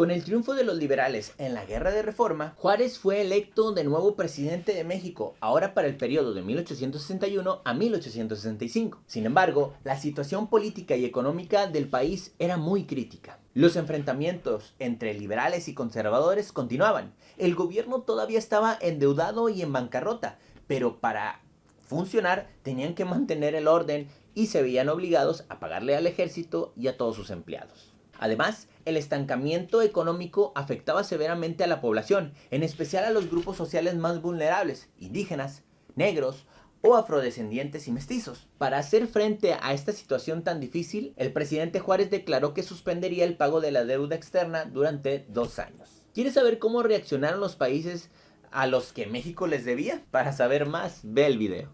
Con el triunfo de los liberales en la Guerra de Reforma, Juárez fue electo de nuevo presidente de México, ahora para el periodo de 1861 a 1865. Sin embargo, la situación política y económica del país era muy crítica. Los enfrentamientos entre liberales y conservadores continuaban. El gobierno todavía estaba endeudado y en bancarrota, pero para funcionar tenían que mantener el orden y se veían obligados a pagarle al ejército y a todos sus empleados. Además, el estancamiento económico afectaba severamente a la población, en especial a los grupos sociales más vulnerables, indígenas, negros o afrodescendientes y mestizos. Para hacer frente a esta situación tan difícil, el presidente Juárez declaró que suspendería el pago de la deuda externa durante 2 años. ¿Quieres saber cómo reaccionaron los países a los que México les debía? Para saber más, ve el video.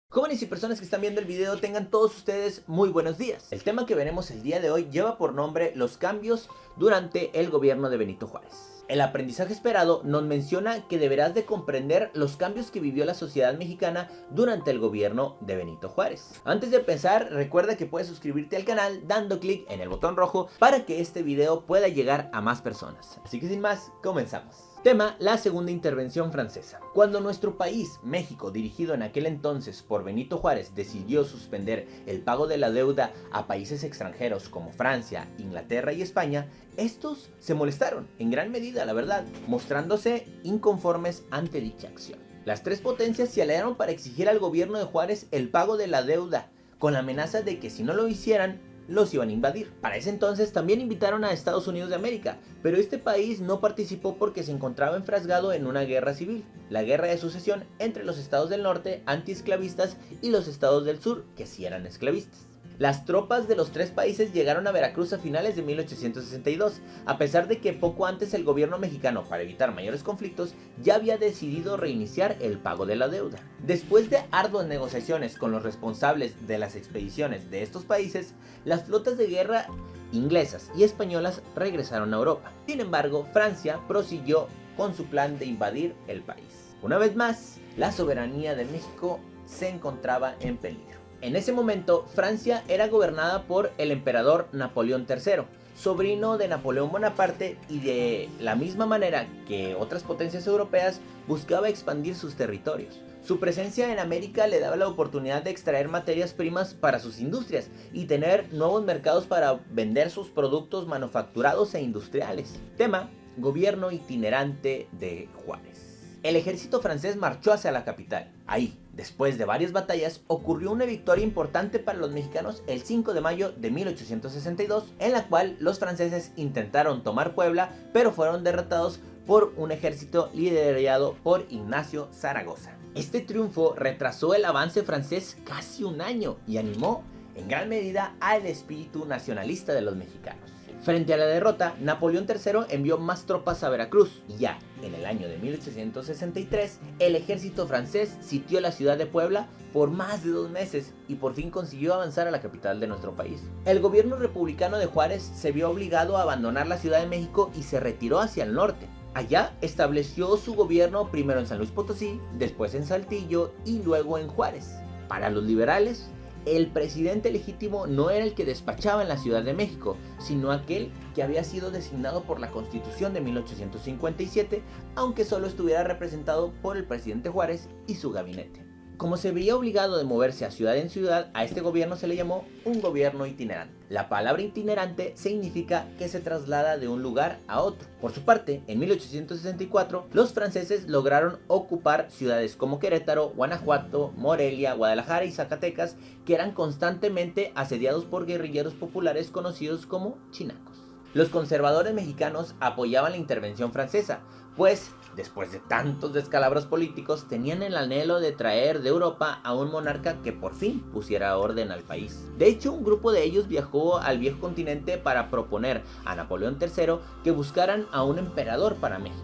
Jóvenes y personas que están viendo el video, tengan todos ustedes muy buenos días. El tema que veremos el día de hoy lleva por nombre los cambios durante el gobierno de Benito Juárez. El aprendizaje esperado nos menciona que deberás de comprender los cambios que vivió la sociedad mexicana durante el gobierno de Benito Juárez. Antes de empezar, recuerda que puedes suscribirte al canal dando clic en el botón rojo para que este video pueda llegar a más personas. Así que sin más, comenzamos. Tema: la segunda intervención francesa. Cuando nuestro país, México, dirigido en aquel entonces por Benito Juárez, decidió suspender el pago de la deuda a países extranjeros como Francia, Inglaterra y España, estos se molestaron, en gran medida la verdad, mostrándose inconformes ante dicha acción. Las tres potencias se aliaron para exigir al gobierno de Juárez el pago de la deuda, con la amenaza de que si no lo hicieran, los iban a invadir. Para ese entonces también invitaron a Estados Unidos de América, pero este país no participó porque se encontraba enfrasgado en una guerra civil, la guerra de sucesión entre los estados del norte antiesclavistas y los estados del sur que sí eran esclavistas. Las tropas de los tres países llegaron a Veracruz a finales de 1862, a pesar de que poco antes el gobierno mexicano, para evitar mayores conflictos, ya había decidido reiniciar el pago de la deuda. Después de arduas negociaciones con los responsables de las expediciones de estos países, las flotas de guerra inglesas y españolas regresaron a Europa. Sin embargo, Francia prosiguió con su plan de invadir el país. Una vez más, la soberanía de México se encontraba en peligro. En ese momento, Francia era gobernada por el emperador Napoleón III, sobrino de Napoleón Bonaparte, y de la misma manera que otras potencias europeas buscaba expandir sus territorios. Su presencia en América le daba la oportunidad de extraer materias primas para sus industrias y tener nuevos mercados para vender sus productos manufacturados e industriales. Tema: gobierno itinerante de Juárez. El ejército francés marchó hacia la capital. Ahí, después de varias batallas, ocurrió una victoria importante para los mexicanos el 5 de mayo de 1862, en la cual los franceses intentaron tomar Puebla, pero fueron derrotados por un ejército liderado por Ignacio Zaragoza. Este triunfo retrasó el avance francés casi un año y animó en gran medida al espíritu nacionalista de los mexicanos. Frente a la derrota, Napoleón III envió más tropas a Veracruz y ya en el año de 1863 el ejército francés sitió la ciudad de Puebla por más de 2 meses y por fin consiguió avanzar a la capital de nuestro país. El gobierno republicano de Juárez se vio obligado a abandonar la Ciudad de México y se retiró hacia el norte. Allá estableció su gobierno primero en San Luis Potosí, después en Saltillo y luego en Juárez. Para los liberales, el presidente legítimo no era el que despachaba en la Ciudad de México, sino aquel que había sido designado por la Constitución de 1857, aunque solo estuviera representado por el presidente Juárez y su gabinete. Como se veía obligado de moverse a ciudad en ciudad, a este gobierno se le llamó un gobierno itinerante. La palabra itinerante significa que se traslada de un lugar a otro. Por su parte, en 1864, los franceses lograron ocupar ciudades como Querétaro, Guanajuato, Morelia, Guadalajara y Zacatecas, que eran constantemente asediados por guerrilleros populares conocidos como chinacos. Los conservadores mexicanos apoyaban la intervención francesa, pues después de tantos descalabros políticos tenían el anhelo de traer de Europa a un monarca que por fin pusiera orden al país. De hecho, un grupo de ellos viajó al viejo continente para proponer a Napoleón III que buscaran a un emperador para México.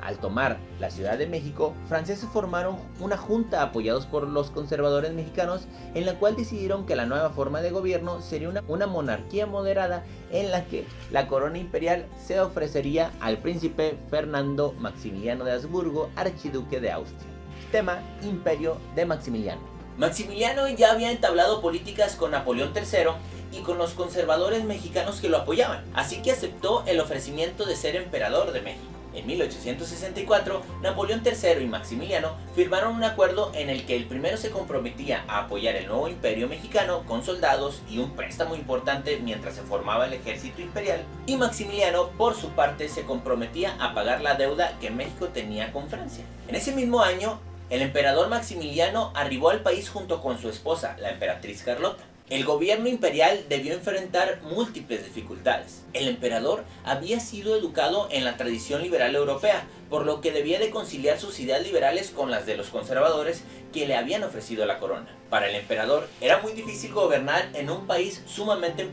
Al tomar la Ciudad de México, franceses formaron una junta apoyados por los conservadores mexicanos, en la cual decidieron que la nueva forma de gobierno sería una monarquía moderada en la que la corona imperial se ofrecería al príncipe Fernando Maximiliano de Habsburgo, archiduque de Austria. Tema: Imperio de Maximiliano. Maximiliano ya había entablado políticas con Napoleón III y con los conservadores mexicanos que lo apoyaban, así que aceptó el ofrecimiento de ser emperador de México. En 1864, Napoleón III y Maximiliano firmaron un acuerdo en el que el primero se comprometía a apoyar el nuevo imperio mexicano con soldados y un préstamo importante mientras se formaba el ejército imperial, y Maximiliano, por su parte, se comprometía a pagar la deuda que México tenía con Francia. En ese mismo año, el emperador Maximiliano arribó al país junto con su esposa, la emperatriz Carlota. El gobierno imperial debió enfrentar múltiples dificultades. El emperador había sido educado en la tradición liberal europea, por lo que debía de conciliar sus ideas liberales con las de los conservadores que le habían ofrecido la corona. Para el emperador era muy difícil gobernar en un país sumamente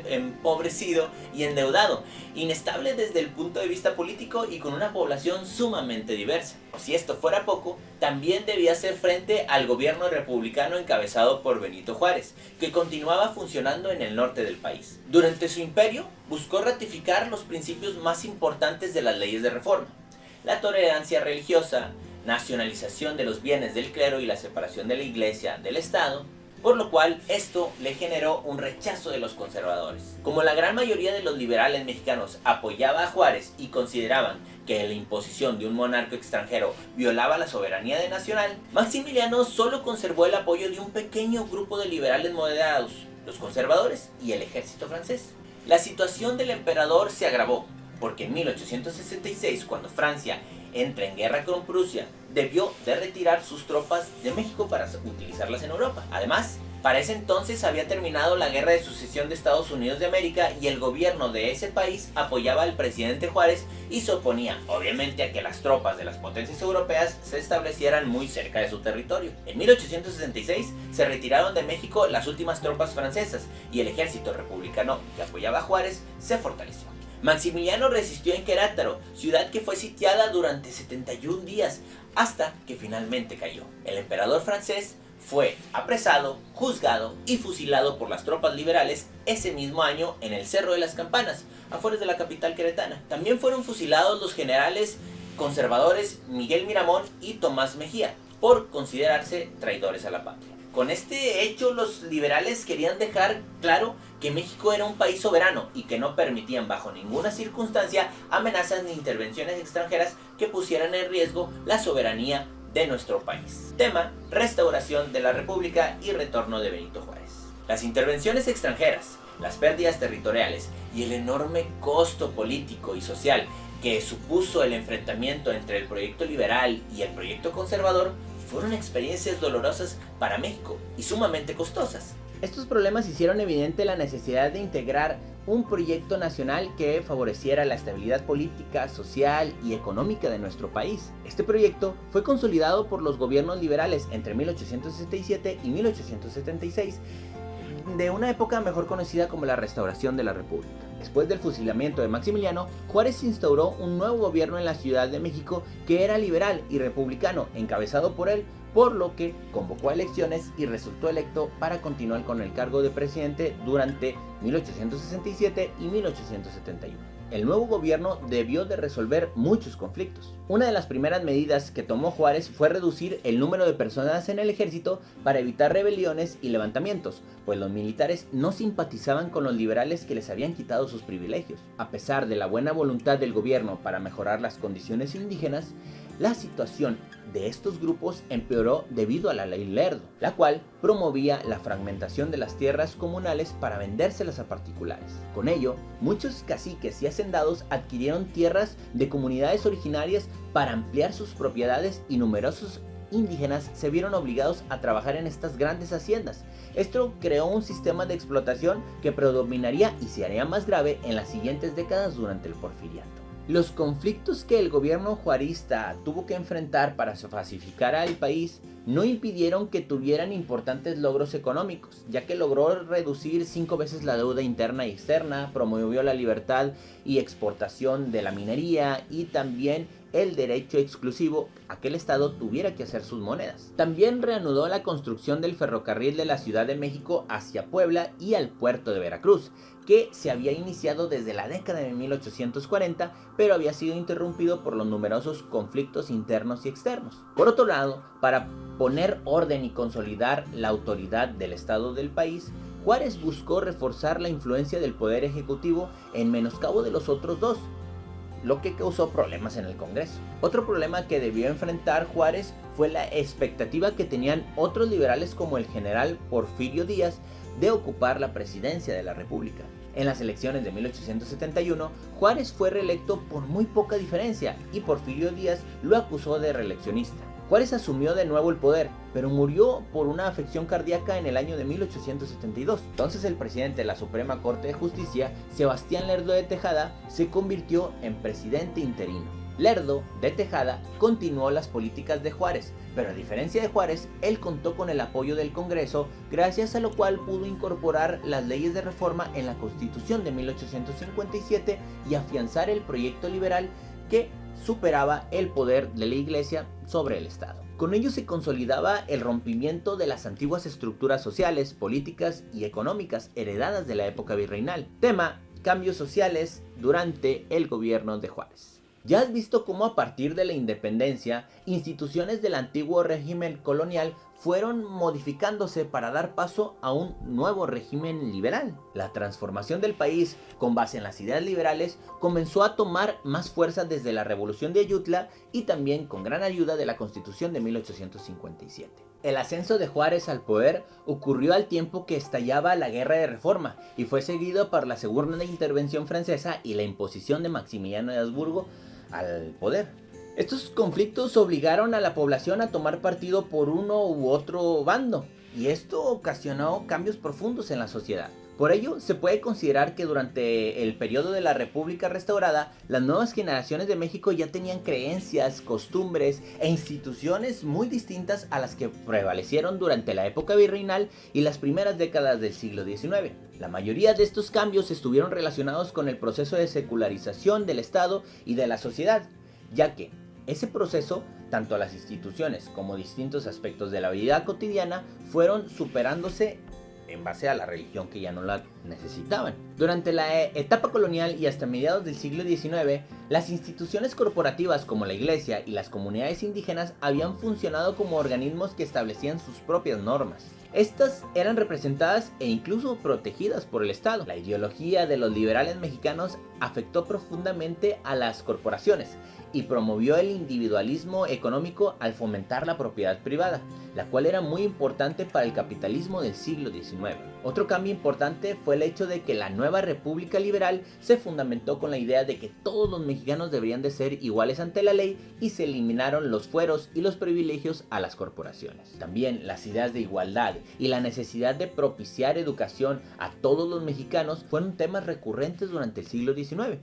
empobrecido y endeudado, inestable desde el punto de vista político y con una población sumamente diversa. O si esto fuera poco, también debía hacer frente al gobierno republicano encabezado por Benito Juárez, que continuaba funcionando en el norte del país. Durante su imperio, buscó ratificar los principios más importantes de las leyes de reforma: la tolerancia religiosa, nacionalización de los bienes del clero y la separación de la iglesia del Estado, por lo cual esto le generó un rechazo de los conservadores. Como la gran mayoría de los liberales mexicanos apoyaba a Juárez y consideraban que la imposición de un monarca extranjero violaba la soberanía nacional, Maximiliano solo conservó el apoyo de un pequeño grupo de liberales moderados, los conservadores y el ejército francés. La situación del emperador se agravó, porque en 1866, cuando Francia entra en guerra con Prusia, debió de retirar sus tropas de México para utilizarlas en Europa. Además, para ese entonces había terminado la guerra de sucesión de Estados Unidos de América y el gobierno de ese país apoyaba al presidente Juárez y se oponía, obviamente, a que las tropas de las potencias europeas se establecieran muy cerca de su territorio. En 1866 se retiraron de México las últimas tropas francesas y el ejército republicano que apoyaba a Juárez se fortaleció. Maximiliano resistió en Querétaro, ciudad que fue sitiada durante 71 días, hasta que finalmente cayó. El emperador francés fue apresado, juzgado y fusilado por las tropas liberales ese mismo año en el Cerro de las Campanas, afuera de la capital queretana. También fueron fusilados los generales conservadores Miguel Miramón y Tomás Mejía, por considerarse traidores a la patria. Con este hecho, los liberales querían dejar claro que México era un país soberano y que no permitían bajo ninguna circunstancia amenazas ni intervenciones extranjeras que pusieran en riesgo la soberanía de nuestro país. Tema: restauración de la República y retorno de Benito Juárez. Las intervenciones extranjeras, las pérdidas territoriales y el enorme costo político y social que supuso el enfrentamiento entre el proyecto liberal y el proyecto conservador fueron experiencias dolorosas para México y sumamente costosas. Estos problemas hicieron evidente la necesidad de integrar un proyecto nacional que favoreciera la estabilidad política, social y económica de nuestro país. Este proyecto fue consolidado por los gobiernos liberales entre 1867 y 1876, de una época mejor conocida como la Restauración de la República. Después del fusilamiento de Maximiliano, Juárez instauró un nuevo gobierno en la Ciudad de México que era liberal y republicano, encabezado por él, por lo que convocó a elecciones y resultó electo para continuar con el cargo de presidente durante 1867 y 1871. El nuevo gobierno debió de resolver muchos conflictos. Una de las primeras medidas que tomó Juárez fue reducir el número de personas en el ejército para evitar rebeliones y levantamientos, pues los militares no simpatizaban con los liberales que les habían quitado sus privilegios. A pesar de la buena voluntad del gobierno para mejorar las condiciones indígenas, la situación de estos grupos empeoró debido a la ley Lerdo, la cual promovía la fragmentación de las tierras comunales para vendérselas a particulares. Con ello, muchos caciques y hacendados adquirieron tierras de comunidades originarias para ampliar sus propiedades y numerosos indígenas se vieron obligados a trabajar en estas grandes haciendas. Esto creó un sistema de explotación que predominaría y se haría más grave en las siguientes décadas durante el Porfiriato. Los conflictos que el gobierno juarista tuvo que enfrentar para pacificar al país no impidieron que tuvieran importantes logros económicos, ya que logró reducir 5 veces la deuda interna y externa, promovió la libertad y exportación de la minería y también el derecho exclusivo a que el Estado tuviera que hacer sus monedas. También reanudó la construcción del ferrocarril de la Ciudad de México hacia Puebla y al puerto de Veracruz, que se había iniciado desde la década de 1840, pero había sido interrumpido por los numerosos conflictos internos y externos. Por otro lado, Para poner orden y consolidar la autoridad del Estado del país, Juárez buscó reforzar la influencia del poder ejecutivo en menoscabo de los otros dos, lo que causó problemas en el Congreso. Otro problema que debió enfrentar Juárez fue la expectativa que tenían otros liberales como el general Porfirio Díaz de ocupar la presidencia de la República. En las elecciones de 1871, Juárez fue reelecto por muy poca diferencia y Porfirio Díaz lo acusó de reeleccionista. Juárez asumió de nuevo el poder, pero murió por una afección cardíaca en el año de 1872. Entonces el presidente de la Suprema Corte de Justicia, Sebastián Lerdo de Tejada, se convirtió en presidente interino. Lerdo de Tejada continuó las políticas de Juárez, pero a diferencia de Juárez, él contó con el apoyo del Congreso, gracias a lo cual pudo incorporar las leyes de reforma en la Constitución de 1857 y afianzar el proyecto liberal que superaba el poder de la Iglesia sobre el Estado. Con ello se consolidaba el rompimiento de las antiguas estructuras sociales, políticas y económicas heredadas de la época virreinal. Tema: cambios sociales durante el gobierno de Juárez. Ya has visto cómo a partir de la independencia, instituciones del antiguo régimen colonial fueron modificándose para dar paso a un nuevo régimen liberal. La transformación del país, con base en las ideas liberales, comenzó a tomar más fuerza desde la Revolución de Ayutla y también con gran ayuda de la Constitución de 1857. El ascenso de Juárez al poder ocurrió al tiempo que estallaba la Guerra de Reforma y fue seguido por la Segunda Intervención Francesa y la imposición de Maximiliano de Habsburgo al poder. Estos conflictos obligaron a la población a tomar partido por uno u otro bando, y esto ocasionó cambios profundos en la sociedad. Por ello, se puede considerar que durante el periodo de la República restaurada, las nuevas generaciones de México ya tenían creencias, costumbres e instituciones muy distintas a las que prevalecieron durante la época virreinal y las primeras décadas del siglo XIX. La mayoría de estos cambios estuvieron relacionados con el proceso de secularización del Estado y de la sociedad, ya que ese proceso, tanto las instituciones como distintos aspectos de la vida cotidiana, fueron superándose en base a la religión que ya no la necesitaban. Durante la etapa colonial y hasta mediados del siglo XIX, las instituciones corporativas como la iglesia y las comunidades indígenas habían funcionado como organismos que establecían sus propias normas. Estas eran representadas e incluso protegidas por el Estado. La ideología de los liberales mexicanos afectó profundamente a las corporaciones y promovió el individualismo económico al fomentar la propiedad privada, la cual era muy importante para el capitalismo del siglo XIX. Otro cambio importante fue el hecho de que la nueva República Liberal se fundamentó con la idea de que todos los mexicanos deberían de ser iguales ante la ley y se eliminaron los fueros y los privilegios a las corporaciones. También las ideas de igualdad y la necesidad de propiciar educación a todos los mexicanos fueron temas recurrentes durante el siglo XIX.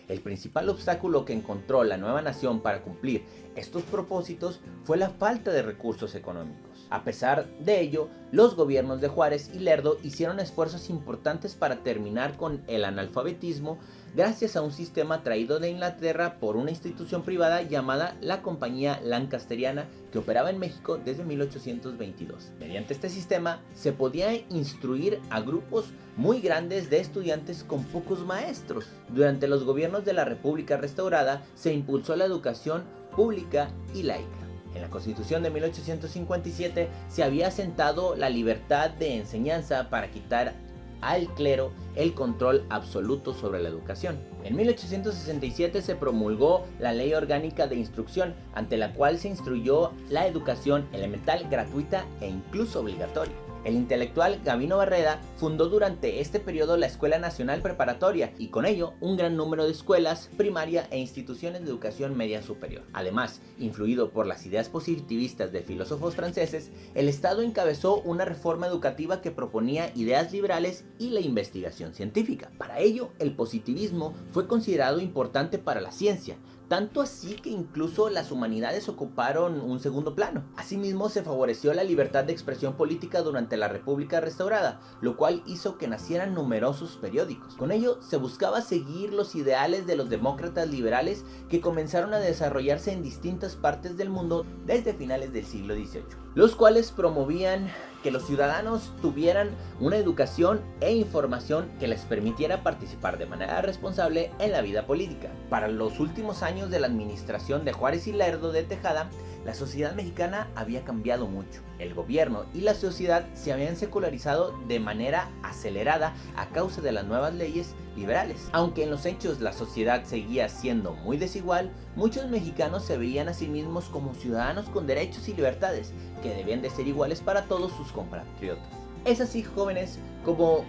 El principal obstáculo que encontró la nueva nación para cumplir estos propósitos fue la falta de recursos económicos. A pesar de ello, los gobiernos de Juárez y Lerdo hicieron esfuerzos importantes para terminar con el analfabetismo gracias a un sistema traído de Inglaterra por una institución privada llamada la Compañía Lancasteriana, que operaba en México desde 1822. Mediante este sistema se podía instruir a grupos muy grandes de estudiantes con pocos maestros. Durante los gobiernos de la República restaurada se impulsó la educación pública y laica. En la Constitución de 1857 se había asentado la libertad de enseñanza para quitar al clero el control absoluto sobre la educación. En 1867 se promulgó la Ley Orgánica de Instrucción, ante la cual se instruyó la educación elemental gratuita e incluso obligatoria. El intelectual Gavino Barreda fundó durante este periodo la Escuela Nacional Preparatoria y con ello un gran número de escuelas, primaria e instituciones de educación media superior. Además, influido por las ideas positivistas de filósofos franceses, el Estado encabezó una reforma educativa que proponía ideas liberales y la investigación científica. Para ello, el positivismo fue considerado importante para la ciencia, tanto así que incluso las humanidades ocuparon un segundo plano. Asimismo, se favoreció la libertad de expresión política durante la República restaurada, lo cual hizo que nacieran numerosos periódicos. Con ello, se buscaba seguir los ideales de los demócratas liberales que comenzaron a desarrollarse en distintas partes del mundo desde finales del siglo XVIII, los cuales promovían que los ciudadanos tuvieran una educación e información que les permitiera participar de manera responsable en la vida política. Para los últimos años de la administración de Juárez y Lerdo de Tejada, La sociedad mexicana había cambiado mucho. El gobierno y la sociedad se habían secularizado de manera acelerada a causa de las nuevas leyes liberales. Aunque en los hechos la sociedad seguía siendo muy desigual, muchos mexicanos se veían a sí mismos como ciudadanos con derechos y libertades que debían de ser iguales para todos sus compatriotas. Es así, jóvenes, como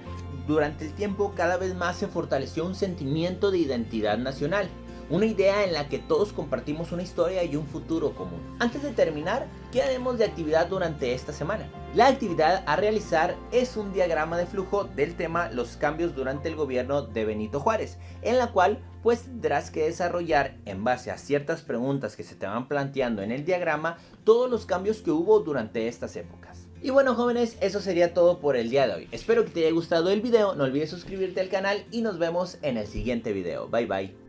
durante el tiempo cada vez más se fortaleció un sentimiento de identidad nacional. Una idea en la que todos compartimos una historia y un futuro común. Antes de terminar, ¿qué haremos de actividad durante esta semana? La actividad a realizar es un diagrama de flujo del tema Los cambios durante el gobierno de Benito Juárez, en la cual pues tendrás que desarrollar en base a ciertas preguntas que se te van planteando en el diagrama todos los cambios que hubo durante estas épocas. Y bueno, jóvenes, eso sería todo por el día de hoy. Espero que te haya gustado el video, no olvides suscribirte al canal y nos vemos en el siguiente video. Bye bye.